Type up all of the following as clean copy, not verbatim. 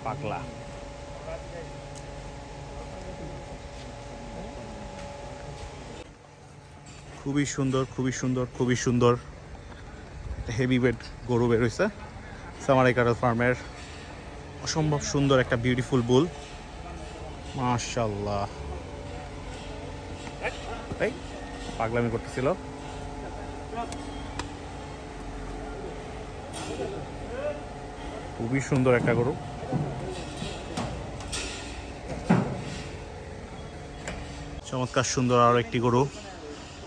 পাগলা খুবই সুন্দর খুবই সুন্দর খুবই সুন্দর হেভি ওয়েট গরু বের হয়েছে সামারাই ক্যাটল ফার্মের অসম্ভব সুন্দর একটা বিউটিফুল বুল মাশাআল্লাহ এই পাগলামি করতেছিল খুবই সুন্দর একটা গরু চমৎকার সুন্দর আরো একটি গরু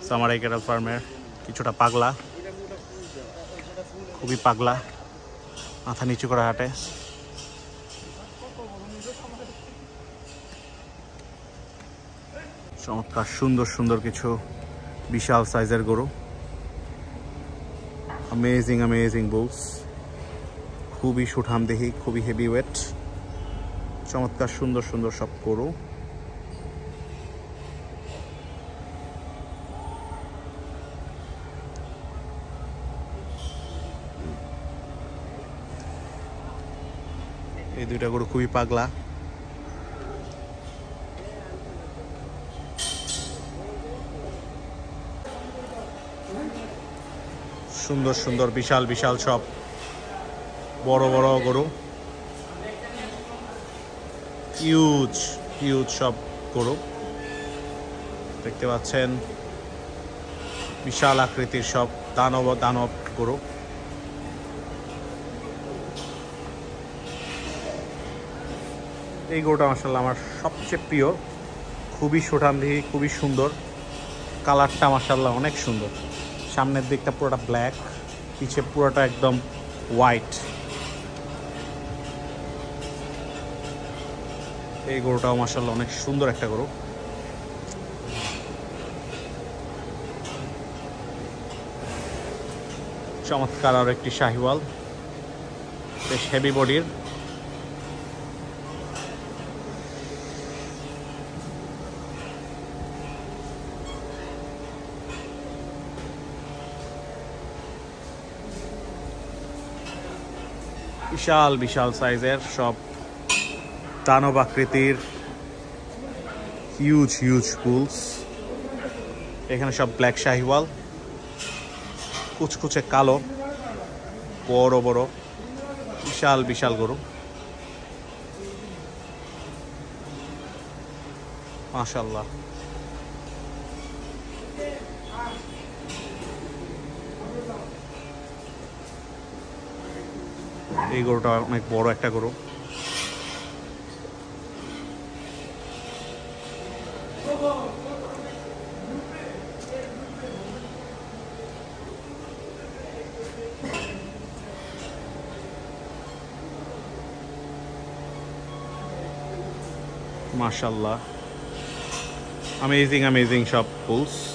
সামারাই ক্যাটল ফার্মের কিছুটা পাগলা খুবই পাগলা মাথা নিচু করে হাঁটে চমৎকার সুন্দর সুন্দর কিছু বিশাল সাইজের গরু অ্যামেজিং অ্যামেজিং বুলস খুবই সুঠামদেহী খুবই হেভি ওয়েট চমৎকার সুন্দর সুন্দর সব গরু এই দুইটা গরু খুবই পাগলা সুন্দর সুন্দর বিশাল বিশাল সব বড় বড় গরু হিউজ হিউজ সব গরু দেখতে পাচ্ছেন বিশাল আকৃতির সব দানব দানব গরু এই গরুটা মাশাআল্লাহ আমার সবচেয়ে প্রিয় খুবই সুঠামদেহী খুবই সুন্দর কালারটা মাশাআল্লাহ অনেক সুন্দর সামনের দিকটা পুরোটা ব্ল্যাক পিছে পুরোটা একদম হোয়াইট এই গরুটাও মাশাআল্লাহ অনেক সুন্দর একটা গরু চমৎকার আর একটি শাহিওয়াল বেশ হেভি বডির বিশাল বিশাল সাইজের সব দানব আকৃতির হিউজ হিউজ বুলস এখানে সব ব্ল্যাক শাহিওয়াল কুচকুচে কালো বড় বড় বিশাল বিশাল গরু মাশাআল্লাহ এই গরুটা অনেক বড় একটা গরু মাশাআল্লাহ অ্যামেজিং অ্যামেজিং সব বুলস